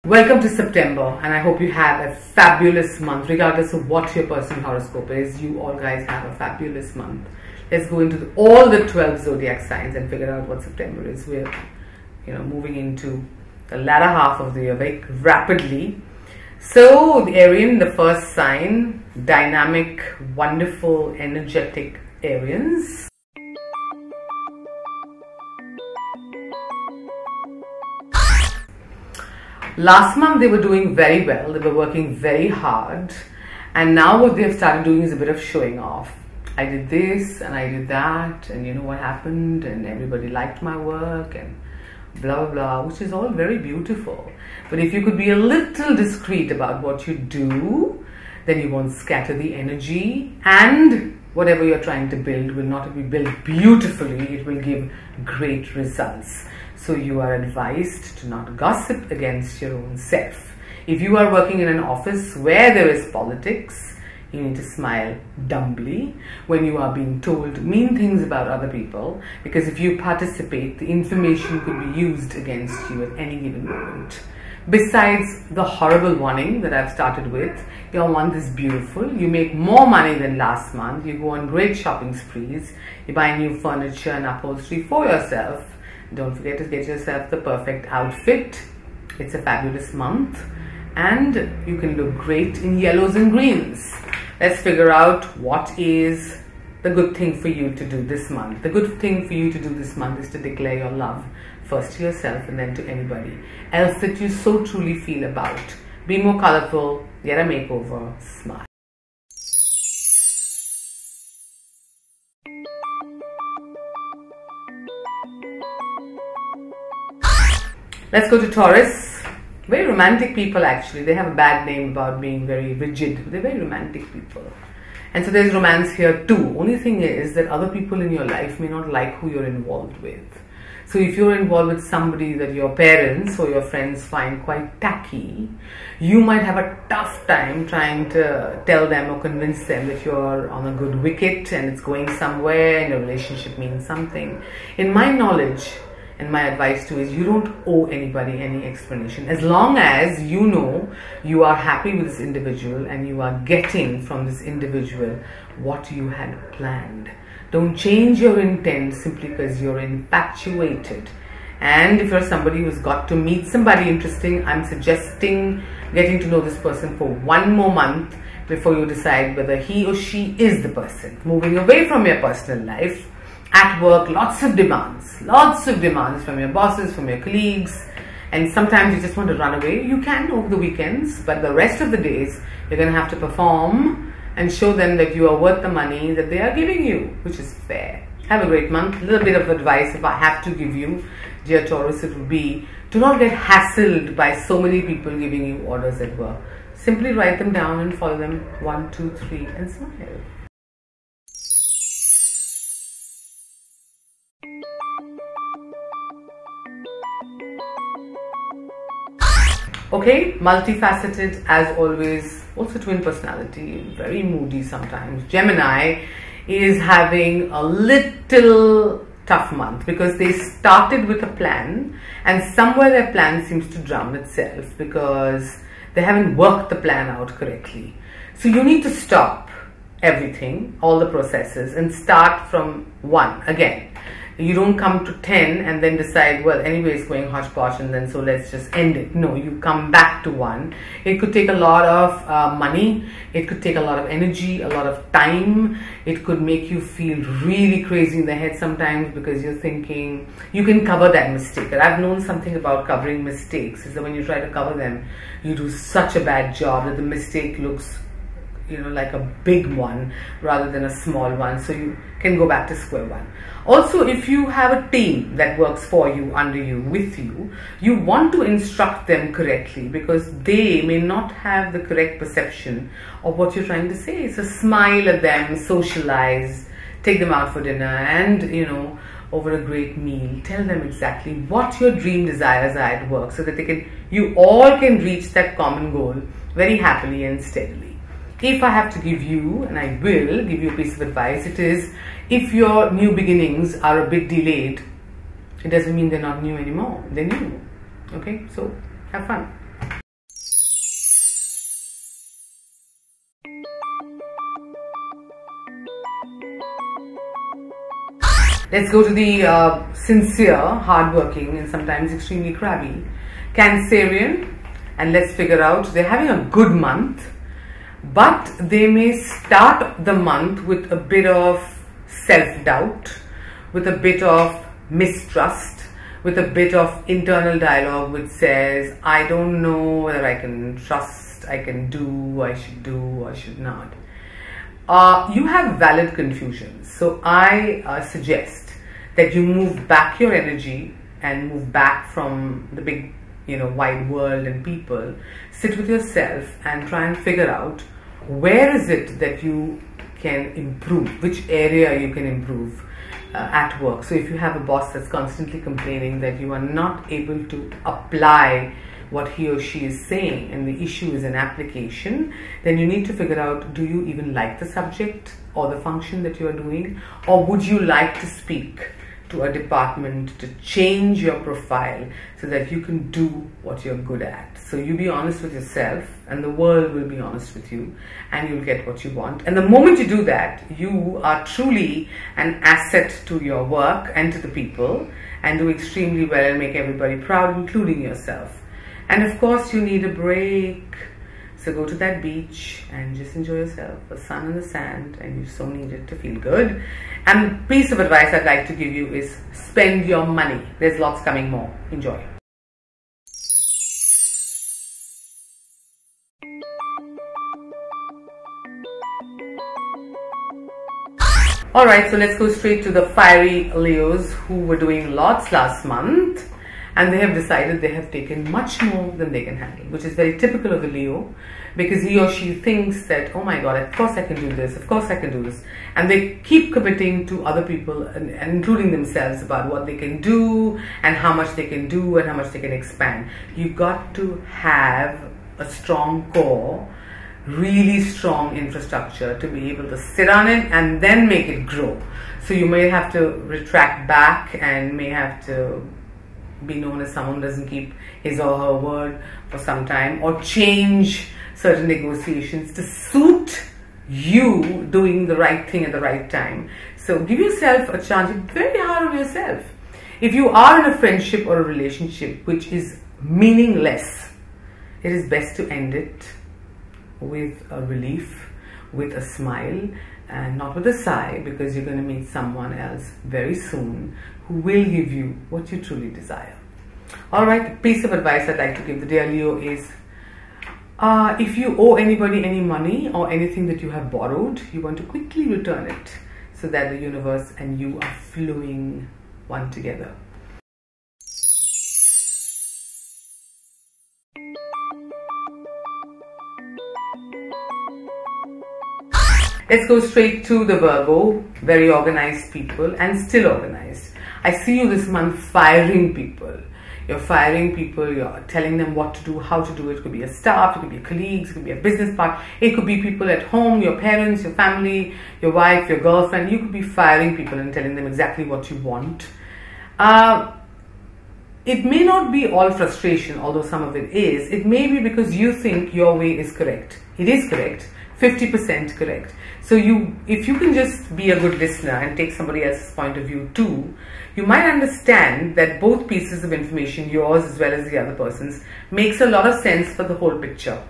Welcome to September, and I hope you have a fabulous month. Regardless of what your personal horoscope is, you all guys have a fabulous month. Let's go into all the 12 zodiac signs and figure out what September is. We're moving into the latter half of the year very rapidly. So the Arian, the first sign, dynamic, wonderful, energetic Arians. Last month they were doing very well, they were working very hard, and now what they've started doing is a bit of showing off. I did this and I did that, and you know what happened, and everybody liked my work and blah blah blah, which is all very beautiful. But if you could be a little discreet about what you do, then you won't scatter the energy, and whatever you're trying to build will not be built beautifully, it will give great results. So you are advised to not gossip against your own self. If you are working in an office where there is politics, you need to smile dumbly when you are being told mean things about other people, because if you participate, the information could be used against you at any given moment. Besides the horrible warning that I've started with, your month is beautiful. You make more money than last month. You go on great shopping sprees. You buy new furniture and upholstery for yourself. Don't forget to get yourself the perfect outfit. It's a fabulous month and you can look great in yellows and greens. Let's figure out what is the good thing for you to do this month. The good thing for you to do this month is to declare your love first to yourself and then to anybody else that you so truly feel about. Be more colorful, get a makeover, smile. Let's go to Taurus. Very romantic people actually. They have a bad name about being very rigid. They're very romantic people. And so there's romance here too. Only thing is that other people in your life may not like who you're involved with. So if you're involved with somebody that your parents or your friends find quite tacky, you might have a tough time trying to tell them or convince them that you're on a good wicket and it's going somewhere and a relationship means something. In my knowledge, and my advice too is you don't owe anybody any explanation. As long as you know you are happy with this individual and you are getting from this individual what you had planned. Don't change your intent simply because you're infatuated. And if you're somebody who's got to meet somebody interesting, I'm suggesting getting to know this person for one more month before you decide whether he or she is the person. Moving away from your personal life. At work, lots of demands from your bosses, from your colleagues, and sometimes you just want to run away. You can over the weekends, but the rest of the days you're going to have to perform and show them that you are worth the money that they are giving you, which is fair. Have a great month. A little bit of advice if I have to give you, dear Taurus, it would be to not get hassled by so many people giving you orders at work. Simply write them down and follow them 1, 2, 3 and smile. Okay, multifaceted as always, also twin personality, very moody sometimes. Gemini is having a little tough month because they started with a plan and somewhere their plan seems to drown itself because they haven't worked the plan out correctly. So you need to stop everything, all the processes, and start from 1 again. You don't come to 10 and then decide, well, anyway, it's going hodgepodge and then so let's just end it. No, you come back to 1. It could take a lot of money. It could take a lot of energy, a lot of time. It could make you feel really crazy in the head sometimes because you're thinking you can cover that mistake. And I've known something about covering mistakes is that when you try to cover them, you do such a bad job that the mistake looks like a big one rather than a small one, so you can go back to square one. Also, if you have a team that works for you, under you, with you, you want to instruct them correctly because they may not have the correct perception of what you're trying to say. So smile at them, socialize, take them out for dinner and over a great meal. Tell them exactly what your dream desires are at work so that you all can reach that common goal very happily and steadily. If I have to give you, and I will give you a piece of advice, it is if your new beginnings are a bit delayed, it doesn't mean they're not new anymore. They're new. Okay, so have fun. Let's go to the sincere, hardworking, and sometimes extremely crabby Cancerian, and let's figure out, they're having a good month, but they may start the month with a bit of self-doubt, with a bit of mistrust, with a bit of internal dialogue which says, I don't know whether I can trust, I can do, I should not. You have valid confusions, so I suggest that you move back your energy and move back from the big, wide world and people. Sit with yourself and try and figure out where is it that you can improve, which area you can improve at work. So if you have a boss that's constantly complaining that you are not able to apply what he or she is saying and the issue is an application, then you need to figure out, do you even like the subject or the function that you are doing, or would you like to speak to a department to change your profile so that you can do what you're good at. So you be honest with yourself and the world will be honest with you and you'll get what you want. And the moment you do that, you are truly an asset to your work and to the people and do extremely well and make everybody proud, including yourself. And of course you need a break. So go to that beach and just enjoy yourself, the sun and the sand, and you so need it to feel good. And the piece of advice I'd like to give you is spend your money. There's lots coming more. Enjoy. Alright, so let's go straight to the fiery Leos who were doing lots last month. And they have decided they have taken much more than they can handle, which is very typical of the Leo, because he or she thinks that, oh my God, of course I can do this, of course I can do this. And they keep committing to other people and including themselves about what they can do and how much they can do and how much they can expand. You've got to have a strong core, really strong infrastructure to be able to sit on it and then make it grow. So you may have to retract back and may have to be known as someone who doesn't keep his or her word for some time, or change certain negotiations to suit you doing the right thing at the right time. So give yourself a chance. It's very hard on yourself. If you are in a friendship or a relationship which is meaningless, it is best to end it with a relief, with a smile, and not with a sigh, because you're going to meet someone else very soon who will give you what you truly desire. Alright, the piece of advice I'd like to give the dear Leo is, if you owe anybody any money or anything that you have borrowed, you want to quickly return it so that the universe and you are flowing one together. Let's go straight to the Virgo, very organized people and still organized. I see you this month firing people. You're firing people, you're telling them what to do, how to do it. It could be a staff, it could be your colleagues, it could be a business partner, it could be people at home, your parents, your family, your wife, your girlfriend. You could be firing people and telling them exactly what you want. It may not be all frustration, although some of it is. It may be because you think your way is correct. It is correct, 50% correct. So if you can just be a good listener and take somebody else's point of view too, you might understand that both pieces of information, yours as well as the other person's, makes a lot of sense for the whole picture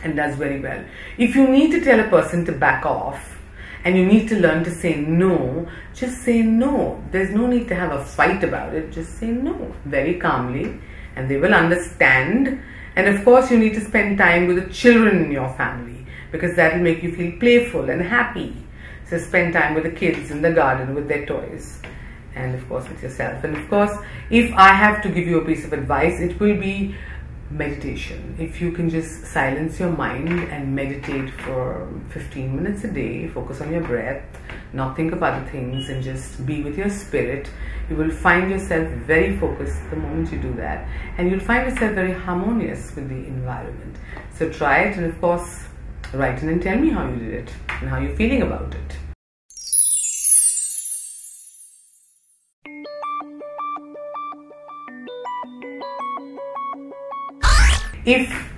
and does very well. If you need to tell a person to back off and you need to learn to say no, just say no. There's no need to have a fight about it. Just say no very calmly and they will understand. And of course, you need to spend time with the children in your family, because that will make you feel playful and happy. So spend time with the kids in the garden with their toys, and of course with yourself. And of course, if I have to give you a piece of advice, it will be meditation. If you can just silence your mind and meditate for 15 minutes a day, focus on your breath, not think of other things, and just be with your spirit, you will find yourself very focused the moment you do that, and you'll find yourself very harmonious with the environment. So try it, and of course write in and tell me how you did it and how you're feeling about it. If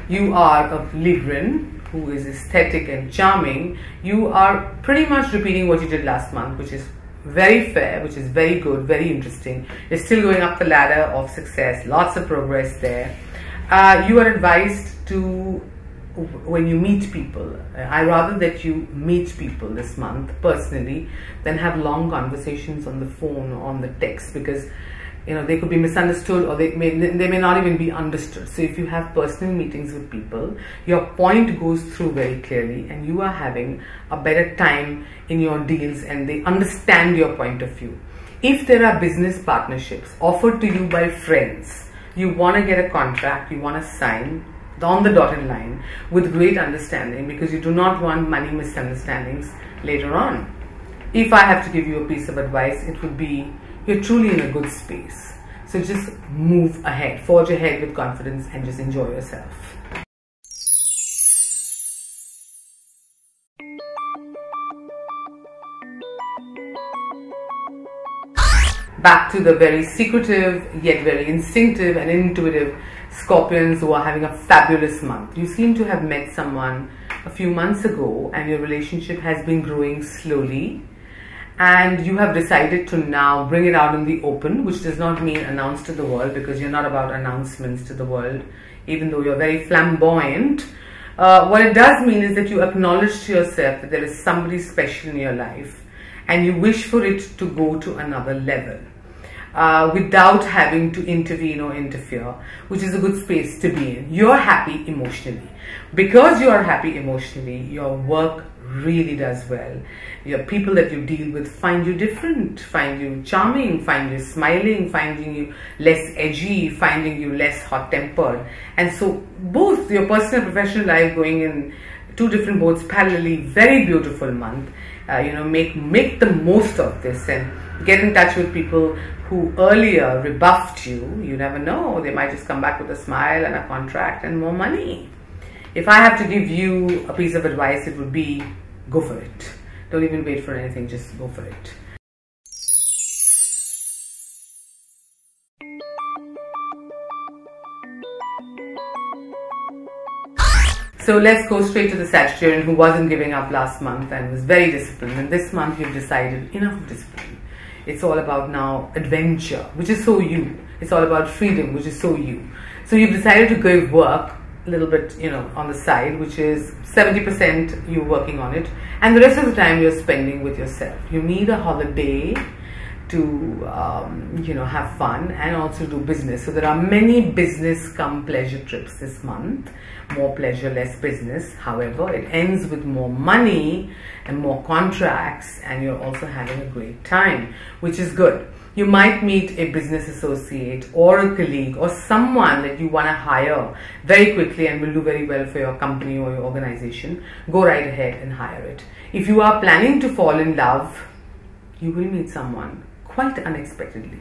you are a Libran who is aesthetic and charming, you are pretty much repeating what you did last month, which is very fair, which is very good, very interesting. You're still going up the ladder of success, lots of progress there. You are advised to, when you meet people, I rather that you meet people this month personally than have long conversations on the phone or on the text, because they could be misunderstood, or they may not even be understood. So if you have personal meetings with people, your point goes through very clearly and you are having a better time in your deals and they understand your point of view. If there are business partnerships offered to you by friends, you want to get a contract, you want to sign on the dotted line with great understanding, because you do not want money misunderstandings later on. If I have to give you a piece of advice, it would be, you're truly in a good space. So just move ahead, forge ahead with confidence and just enjoy yourself. Back to the very secretive yet very instinctive and intuitive Scorpions who are having a fabulous month. You seem to have met someone a few months ago and your relationship has been growing slowly, and you have decided to now bring it out in the open, which does not mean announce to the world, because you're not about announcements to the world, even though you're very flamboyant. What it does mean is that you acknowledge to yourself that there is somebody special in your life and you wish for it to go to another level. Without having to intervene or interfere, which is a good space to be in. You're happy emotionally. Because you are happy emotionally, your work really does well. Your people that you deal with find you different, find you charming, find you smiling, finding you less edgy, finding you less hot-tempered. And so both your personal and professional life going in two different boats parallelly, very beautiful month. Make the most of this and get in touch with people who earlier rebuffed you. You never know, they might just come back with a smile and a contract and more money. If I have to give you a piece of advice, it would be, go for it. Don't even wait for anything, just go for it. So let's go straight to the Sagittarian who wasn't giving up last month and was very disciplined. And this month you've decided enough of discipline. It's all about now adventure, which is so you. It's all about freedom, which is so you. So you've decided to give work a little bit, on the side, which is 70% you working on it. And the rest of the time you're spending with yourself. You need a holiday to, have fun and also do business. So there are many business come pleasure trips this month. More pleasure, less business. However, it ends with more money and more contracts, and you're also having a great time, which is good. You might meet a business associate or a colleague or someone that you want to hire very quickly and will do very well for your company or your organization. Go right ahead and hire it. If you are planning to fall in love, you will meet someone quite unexpectedly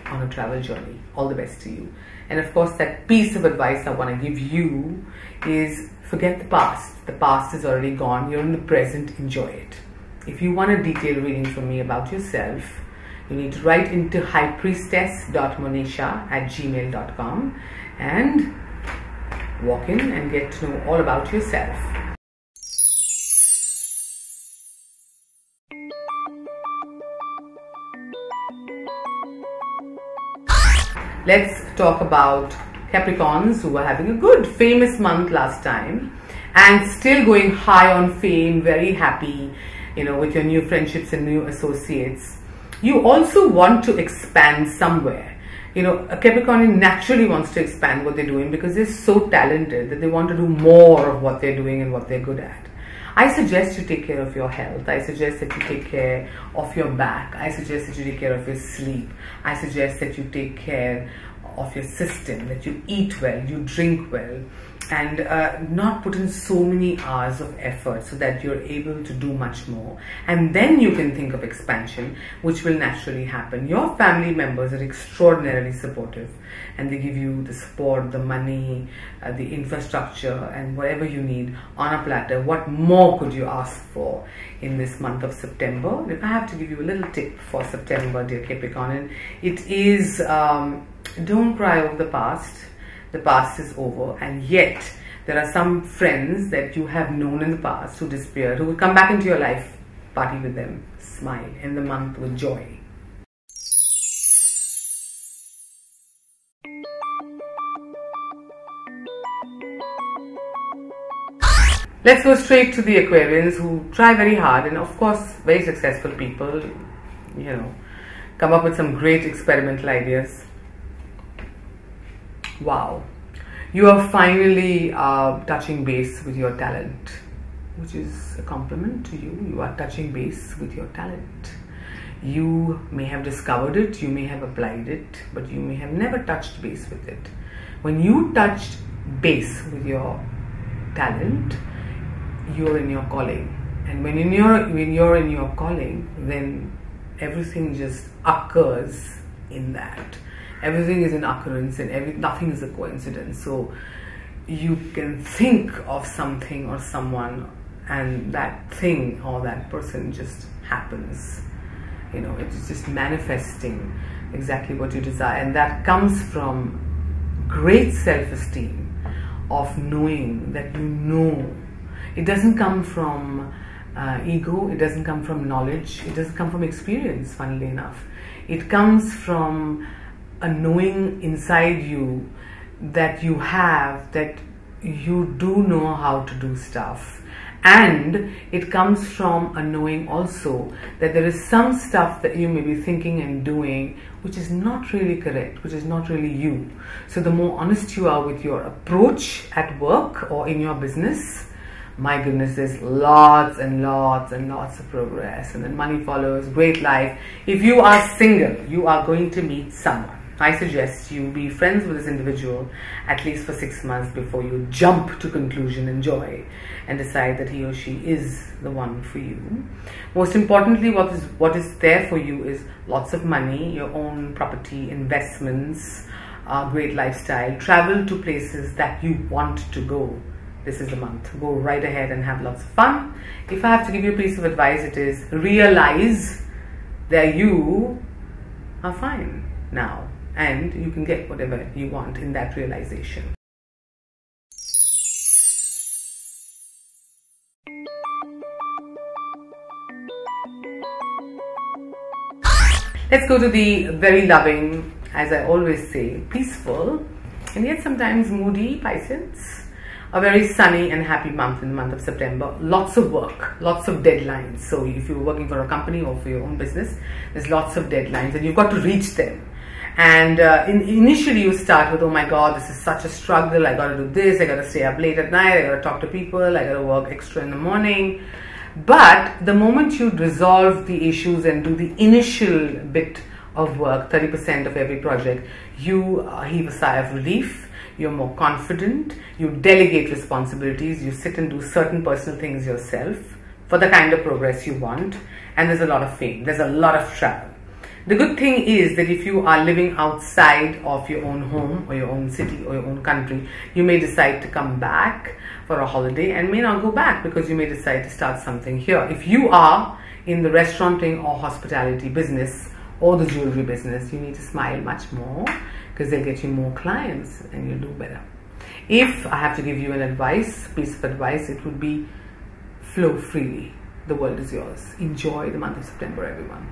on a travel journey. All the best to you. And of course, that piece of advice I want to give you is forget the past. The past is already gone. You're in the present. Enjoy it. If you want a detailed reading from me about yourself, you need to write into highpriestess.monisha@gmail.com and walk in and get to know all about yourself. Let's talk about Capricorns who are having a good famous month last time and still going high on fame, very happy, with your new friendships and new associates. You also want to expand somewhere. A Capricorn naturally wants to expand what they're doing because they're so talented that they want to do more of what they're doing and what they're good at. I suggest you take care of your health. I suggest that you take care of your back. I suggest that you take care of your sleep. I suggest that you take care of your system, that you eat well, you drink well, and not put in so many hours of effort so that you're able to do much more. And then you can think of expansion, which will naturally happen. Your family members are extraordinarily supportive and they give you the support, the money, the infrastructure and whatever you need on a platter. What more could you ask for in this month of September? If I have to give you a little tip for September, dear Capricorn, it is don't cry over the past. The past is over, and yet there are some friends that you have known in the past who disappeared, who will come back into your life party with them, smile, end the month with joy. Let's go straight to the Aquarians, who try very hard and of course very successful people, you know, come up with some great experimental ideas. Wow, you are finally touching base with your talent, which is a compliment to you. You are touching base with your talent. You may have discovered it, you may have applied it, but you may have never touched base with it. When you touched base with your talent, you're in your calling, and when you're in your calling, then everything just occurs in that. Everything is an occurrence, and nothing is a coincidence. So you can think of something or someone, and that thing or that person just happens. You know, it's just manifesting exactly what you desire, and that comes from great self-esteem of knowing that you know. It doesn't come from ego, it doesn't come from knowledge, it doesn't come from experience, funnily enough. It comes from a knowing inside you that you have, that you do know how to do stuff. And it comes from a knowing also that there is some stuff that you may be thinking and doing which is not really correct, which is not really you. So the more honest you are with your approach at work or in your business, my goodness, there's lots and lots and lots of progress, and then money follows, great life. If you are single, you are going to meet someone. I suggest you be friends with this individual at least for 6 months before you jump to conclusion and joy and decide that he or she is the one for you. Most importantly, what is there for you is lots of money, your own property, investments, great lifestyle, travel to places that you want to go. This is the month. Go right ahead and have lots of fun. If I have to give you a piece of advice, it is realize that you are fine now, and you can get whatever you want in that realization. Let's go to the very loving, as I always say, peaceful, and yet sometimes moody Pisces. A very sunny and happy month in the month of September. Lots of work, lots of deadlines. So if you're working for a company or for your own business, there's lots of deadlines and you've got to reach them. And initially you start with, oh my God, this is such a struggle. I got to do this. I got to stay up late at night. I got to talk to people. I got to work extra in the morning. But the moment you resolve the issues and do the initial bit of work, 30% of every project, you heave a sigh of relief. You're more confident, you delegate responsibilities, you sit and do certain personal things yourself for the kind of progress you want, and there's a lot of fame, there's a lot of travel. The good thing is that if you are living outside of your own home or your own city or your own country, you may decide to come back for a holiday and may not go back because you may decide to start something here. If you are in the restauranting or hospitality business or the jewelry business, you need to smile much more, because they'll get you more clients and you'll do better. If I have to give you an piece of advice, it would be flow freely. The world is yours. Enjoy the month of September, everyone.